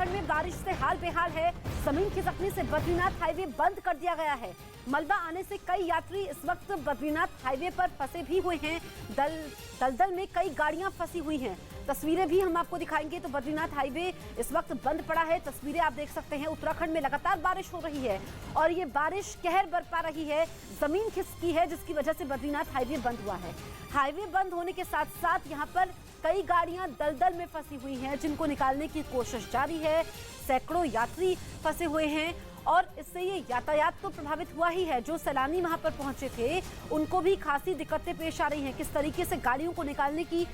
उत्तराखंड में बारिश से हाल बेहाल है। जमीन खिसकने से बद्रीनाथ हाईवे बंद कर दिया गया है। मलबा आने से कई यात्री इस वक्त बद्रीनाथ हाईवे पर फंसे भी हुए हैं। दलदल में कई गाड़ियां फंसी हुई हैं। तस्वीरें भी हम आपको दिखाएंगे। तो बद्रीनाथ हाईवे इस वक्त बंद पड़ा है। तस्वीरें आप देख सकते हैं। उत्तराखंड में लगातार बारिश हो रही है और ये बारिश कहर बरपा रही है। जमीन खिसकी है जिसकी वजह से बद्रीनाथ हाईवे बंद हुआ है। हाईवे बंद होने के साथ साथ यहाँ पर कई गाड़ियां दलदल में फंसी हुई हैं जिनको निकालने की कोशिश जारी है। सैकड़ों यात्री फंसे हुए हैं और इससे ये यातायात तो प्रभावित हुआ ही है। जो सैलानी वहां पर पहुंचे थे उनको भी खासी दिक्कतें पेश आ रही हैं। किस तरीके से गाड़ियों को निकालने की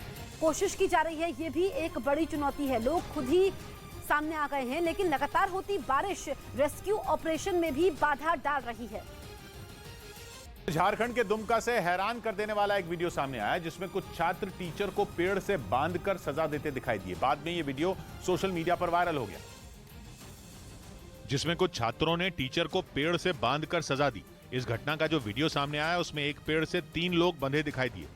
कोशिश की जा रही है ये भी एक बड़ी चुनौती है। लोग खुद ही सामने आ गए हैं, लेकिन लगातार होती बारिश रेस्क्यू ऑपरेशन में भी बाधा डाल रही है। झारखंड के दुमका से हैरान कर देने वाला एक वीडियो सामने आया जिसमें कुछ छात्र टीचर को पेड़ से बांधकर सजा देते दिखाई दिए। बाद में ये वीडियो सोशल मीडिया पर वायरल हो गया, जिसमें कुछ छात्रों ने टीचर को पेड़ से बांधकर सजा दी। इस घटना का जो वीडियो सामने आया उसमें एक पेड़ से 3 लोग बंधे दिखाई दिए,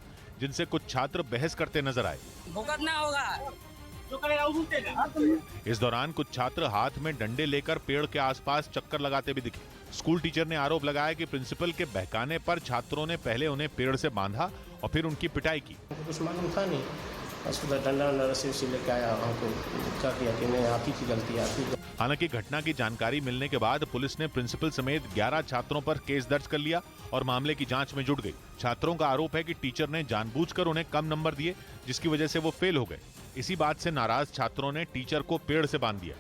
जिनसे कुछ छात्र बहस करते नजर आए। भुगतना होगा। इस दौरान कुछ छात्र हाथ में डंडे लेकर पेड़ के आसपास चक्कर लगाते भी दिखे। स्कूल टीचर ने आरोप लगाया कि प्रिंसिपल के बहकाने पर छात्रों ने पहले उन्हें पेड़ से बांधा और फिर उनकी पिटाई की। कुछ मालूम था नहीं, बस डंडा रस्सी लेके आया, हमको क्या किया कि नहीं, आप ही की गलती है। हालांकि घटना की जानकारी मिलने के बाद पुलिस ने प्रिंसिपल समेत 11 छात्रों पर केस दर्ज कर लिया और मामले की जांच में जुट गई। छात्रों का आरोप है कि टीचर ने जानबूझकर उन्हें कम नंबर दिए, जिसकी वजह से वो फेल हो गए। इसी बात से नाराज छात्रों ने टीचर को पेड़ से बांध दिया।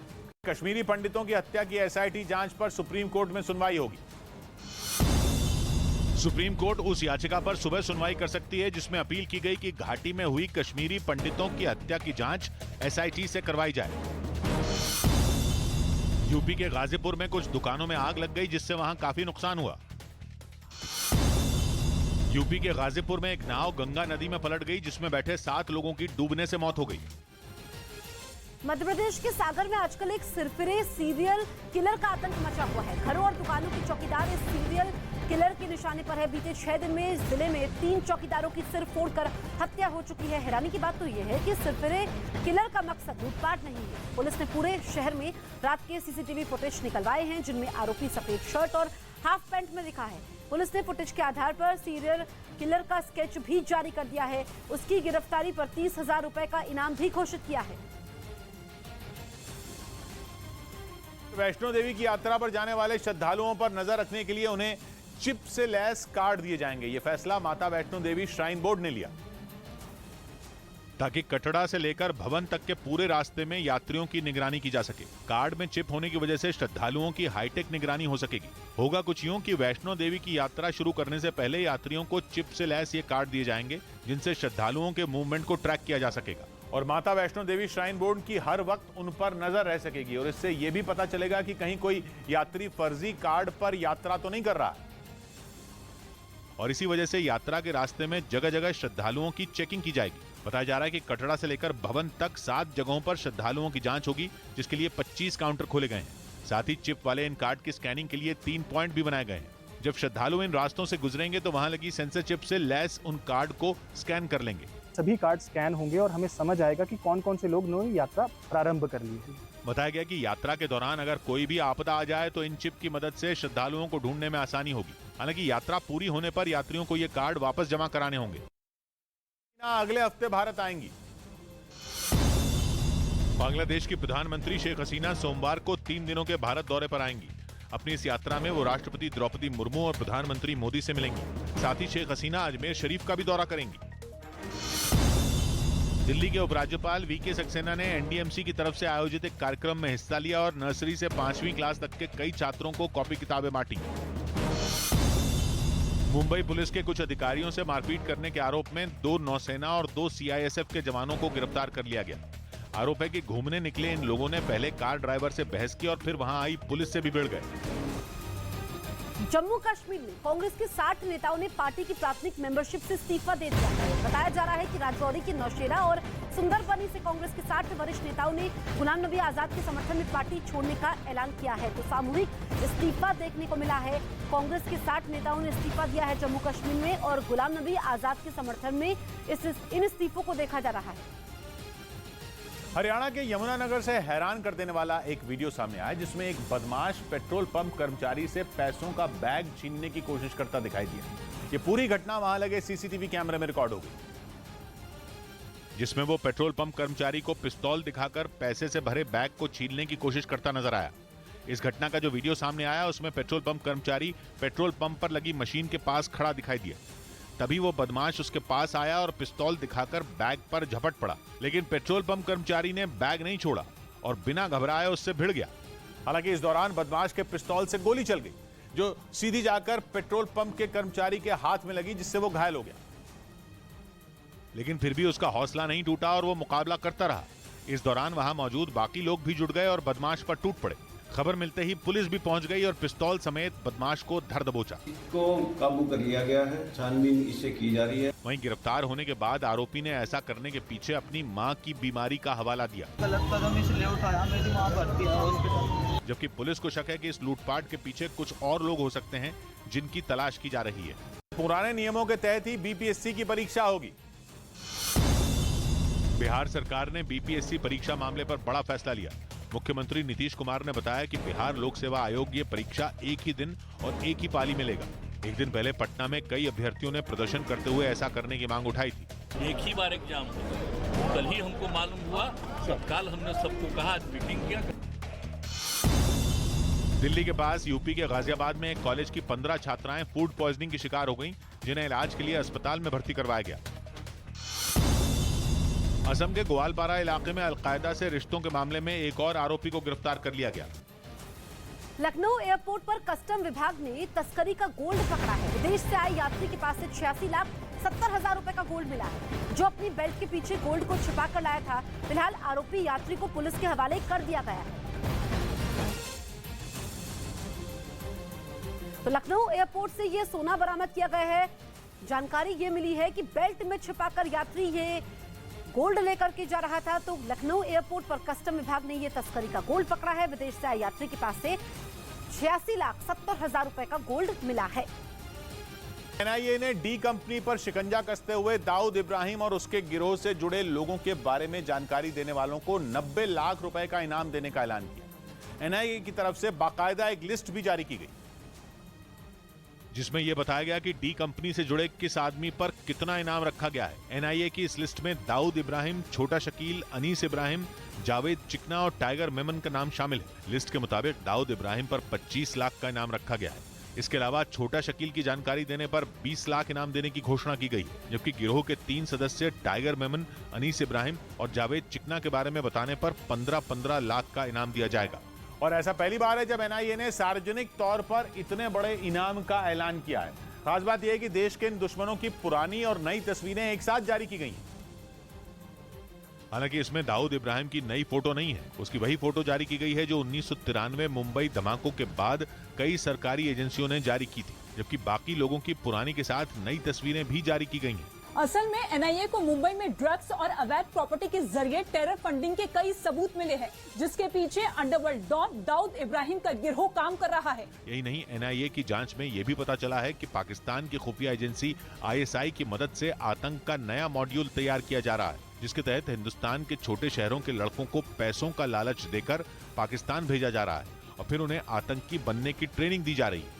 कश्मीरी पंडितों की हत्या की एसआईटी जांच पर सुप्रीम कोर्ट में सुनवाई होगी। सुप्रीम कोर्ट उस याचिका पर सुबह सुनवाई कर सकती है जिसमें अपील की गई कि घाटी में हुई कश्मीरी पंडितों की हत्या की जांच एसआईटी से करवाई जाए। यूपी के गाजीपुर में कुछ दुकानों में आग लग गई जिससे वहां काफी नुकसान हुआ। यूपी के गाजीपुर में एक नाव गंगा नदी में पलट गई जिसमें बैठे 7 लोगों की डूबने से मौत हो गई। मध्य प्रदेश के सागर में आजकल एक सिरफिरे सीरियल किलर का आतंक मचा हुआ है। घरों और दुकानों की चौकीदार इस सीरियल किलर के निशाने पर है। बीते 6 दिन में जिले में 3 चौकीदारों की सिर फोड़कर हत्या हो चुकी है। हैरानी की बात तो यह है कि सिरफिरे किलर का मकसद लूटपाट नहीं है। पुलिस ने पूरे शहर में रात के सीसीटीवी फुटेज निकलवाए हैं जिनमें आरोपी सफेद शर्ट और हाफ पैंट में दिखा है। पुलिस ने फुटेज के आधार पर सीरियल किलर का स्केच भी जारी कर दिया है। उसकी गिरफ्तारी पर 30,000 रुपए का इनाम भी घोषित किया है। वैष्णो देवी की यात्रा पर जाने वाले श्रद्धालुओं पर नजर रखने के लिए उन्हें चिप से लैस कार्ड दिए जाएंगे। यह फैसला माता वैष्णो देवी श्राइन बोर्ड ने लिया ताकि कटड़ा से लेकर भवन तक के पूरे रास्ते में यात्रियों की निगरानी की जा सके। कार्ड में चिप होने की वजह से श्रद्धालुओं की हाईटेक निगरानी हो सकेगी। होगा कुछ यूं कि वैष्णो देवी की यात्रा शुरू करने से पहले यात्रियों को चिप से लैस ये कार्ड दिए जाएंगे जिनसे श्रद्धालुओं के मूवमेंट को ट्रैक किया जा सकेगा और माता वैष्णो देवी श्राइन बोर्ड की हर वक्त उन पर नजर रह सकेगी और इससे यह भी पता चलेगा कि कहीं कोई यात्री फर्जी कार्ड पर यात्रा तो नहीं कर रहा है। और इसी वजह से यात्रा के रास्ते में जगह जगह श्रद्धालुओं की चेकिंग की जाएगी। बताया जा रहा है कि कटड़ा से लेकर भवन तक 7 जगहों पर श्रद्धालुओं की जांच होगी, जिसके लिए 25 काउंटर खोले गए हैं। साथ ही चिप वाले इन कार्ड की स्कैनिंग के लिए 3 पॉइंट भी बनाए गए हैं। जब श्रद्धालु इन रास्तों से गुजरेंगे तो वहां लगी सेंसर चिप से लैस उन कार्ड को स्कैन कर लेंगे। सभी कार्ड स्कैन होंगे और हमें समझ आएगा कि कौन कौन से लोग ने यात्रा प्रारंभ कर ली है। बताया गया कि यात्रा के दौरान अगर कोई भी आपदा आ जाए तो इन चिप की मदद से श्रद्धालुओं को ढूंढने में आसानी होगी। हालांकि यात्रा पूरी होने पर यात्रियों को ये कार्ड वापस जमा कराने होंगे। अगले हफ्ते भारत आएंगी। बांग्लादेश की प्रधानमंत्री शेख हसीना सोमवार को 3 दिनों के भारत दौरे पर आएंगी। अपनी इस यात्रा में वो राष्ट्रपति द्रौपदी मुर्मू और प्रधानमंत्री मोदी से मिलेंगी। साथ ही शेख हसीना अजमेर शरीफ का भी दौरा करेंगी। दिल्ली के उपराज्यपाल वीके सक्सेना ने एनडीएमसी की तरफ से आयोजित एक कार्यक्रम में हिस्सा लिया और नर्सरी से 5वीं क्लास तक के कई छात्रों को कॉपी किताबें बांटी। मुंबई पुलिस के कुछ अधिकारियों से मारपीट करने के आरोप में 2 नौसेना और 2 सीआईएसएफ के जवानों को गिरफ्तार कर लिया गया। आरोप है कि घूमने निकले इन लोगों ने पहले कार ड्राइवर से बहस की और फिर वहां आई पुलिस से भी भिड़ गए। जम्मू कश्मीर में कांग्रेस के 60 नेताओं ने पार्टी की प्राथमिक मेंबरशिप से इस्तीफा दे दिया है। बताया जा रहा है कि राजौरी के नौशेरा और सुंदरबनी से कांग्रेस के 60 वरिष्ठ नेताओं ने गुलाम नबी आजाद के समर्थन में पार्टी छोड़ने का ऐलान किया है। तो सामूहिक इस्तीफा देखने को मिला है। कांग्रेस के 60 नेताओं ने इस्तीफा दिया है जम्मू कश्मीर में और गुलाम नबी आजाद के समर्थन में इन इस्तीफों को देखा जा रहा है। हरियाणा के यमुनानगर से हैरान कर देने वाला एक वीडियो सामने आया जिसमें एक बदमाश पेट्रोल पंप कर्मचारी से पैसों का बैग छीनने की कोशिश करता दिखाई दिया। ये पूरी घटना वहां लगे सीसीटीवी कैमरे में रिकॉर्ड हो गई, जिसमें वो पेट्रोल पंप कर्मचारी को पिस्तौल दिखाकर पैसे से भरे बैग को छीनने की कोशिश करता नजर आया। इस घटना का जो वीडियो सामने आया उसमें पेट्रोल पंप कर्मचारी पेट्रोल पंप पर लगी मशीन के पास खड़ा दिखाई दिया। तभी वो बदमाश उसके पास आया और पिस्तौल दिखाकर बैग पर झपट पड़ा, लेकिन पेट्रोल पंप कर्मचारी ने बैग नहीं छोड़ा और बिना घबराए उससे भिड़ गया। हालांकि इस दौरान बदमाश के पिस्तौल से गोली चल गई जो सीधी जाकर पेट्रोल पंप के कर्मचारी के हाथ में लगी, जिससे वो घायल हो गया। लेकिन फिर भी उसका हौसला नहीं टूटा और वो मुकाबला करता रहा। इस दौरान वहां मौजूद बाकी लोग भी जुट गए और बदमाश पर टूट पड़े। खबर मिलते ही पुलिस भी पहुंच गई और पिस्तौल समेत बदमाश को धर दबोचा। इसको काबू कर लिया गया है, छानबीन इससे की जा रही है। वहीं गिरफ्तार होने के बाद आरोपी ने ऐसा करने के पीछे अपनी मां की बीमारी का हवाला दिया। गलत कदम इसलिए उठाया, मेरी मां भर्ती है हॉस्पिटल। जबकि पुलिस को शक है कि इस लूटपाट के पीछे कुछ और लोग हो सकते हैं जिनकी तलाश की जा रही है। पुराने नियमों के तहत ही बीपीएससी की परीक्षा होगी। बिहार सरकार ने बीपीएससी परीक्षा मामले पर बड़ा फैसला लिया। मुख्यमंत्री नीतीश कुमार ने बताया कि बिहार लोक सेवा आयोग ये परीक्षा एक ही दिन और एक ही पाली में लेगा। एक दिन पहले पटना में कई अभ्यर्थियों ने प्रदर्शन करते हुए ऐसा करने की मांग उठाई थी। एक ही बार एग्जाम होगा, कल ही हमको मालूम हुआ, कल हमने सबको कहा, आज मीटिंग किया। दिल्ली के पास यूपी के गाजियाबाद में एक कॉलेज की 15 छात्राएं फूड पॉइजनिंग की शिकार हो गईं, जिन्हें इलाज के लिए अस्पताल में भर्ती करवाया गया। असम के ग्वालपारा इलाके में अलकायदा से रिश्तों के मामले में एक और आरोपी को गिरफ्तार कर लिया गया। लखनऊ एयरपोर्ट पर कस्टम विभाग ने तस्करी का गोल्ड पकड़ा है। विदेश से आए यात्री के पास से 86,70,000 रुपए का गोल्ड मिला है, जो अपनी बेल्ट के पीछे गोल्ड को छिपा कर लाया था। फिलहाल आरोपी यात्री को पुलिस के हवाले कर दिया गया है। तो लखनऊ एयरपोर्ट से ये सोना बरामद किया गया है। जानकारी ये मिली है कि बेल्ट में छिपाकर यात्री ये गोल्ड लेकर के जा रहा था, तो लखनऊ एयरपोर्ट पर कस्टम विभाग ने यह तस्करी का गोल्ड पकड़ा है। विदेश से आए यात्री के पास से 86,70,000 रुपए का गोल्ड मिला है। एनआईए ने डी कंपनी पर शिकंजा कसते हुए दाऊद इब्राहिम और उसके गिरोह से जुड़े लोगों के बारे में जानकारी देने वालों को 90 लाख रुपए का इनाम देने का ऐलान किया। एनआईए की तरफ से बाकायदा एक लिस्ट भी जारी की गई, जिसमें यह बताया गया कि डी कंपनी से जुड़े किस आदमी पर कितना इनाम रखा गया है। एनआईए की इस लिस्ट में दाऊद इब्राहिम, छोटा शकील, अनीस इब्राहिम, जावेद चिकना और टाइगर मेमन का नाम शामिल है। लिस्ट के मुताबिक दाऊद इब्राहिम पर 25 लाख का इनाम रखा गया है। इसके अलावा छोटा शकील की जानकारी देने पर 20 लाख इनाम देने की घोषणा की गई, जबकि गिरोह के 3 सदस्य टाइगर मेमन, अनीस इब्राहिम और जावेद चिकना के बारे में बताने पर 15-15 लाख का इनाम दिया जाएगा। और ऐसा पहली बार है जब एनआईए ने सार्वजनिक तौर पर इतने बड़े इनाम का ऐलान किया है। खास बात यह है कि देश के इन दुश्मनों की पुरानी और नई तस्वीरें एक साथ जारी की गई हैं। हालांकि इसमें दाऊद इब्राहिम की नई फोटो नहीं है, उसकी वही फोटो जारी की गई है जो 1993 मुंबई धमाकों के बाद कई सरकारी एजेंसियों ने जारी की थी, जबकि बाकी लोगों की पुरानी के साथ नई तस्वीरें भी जारी की गई हैं। असल में एनआईए को मुंबई में ड्रग्स और अवैध प्रॉपर्टी के जरिए टेरर फंडिंग के कई सबूत मिले हैं, जिसके पीछे अंडरवर्ल्ड डॉन दाऊद इब्राहिम का गिरोह काम कर रहा है। यही नहीं, एनआईए की जांच में यह भी पता चला है कि पाकिस्तान की खुफिया एजेंसी आईएसआई की मदद से आतंक का नया मॉड्यूल तैयार किया जा रहा है, जिसके तहत हिंदुस्तान के छोटे शहरों के लड़कों को पैसों का लालच देकर पाकिस्तान भेजा जा रहा है और फिर उन्हें आतंकी बनने की ट्रेनिंग दी जा रही है।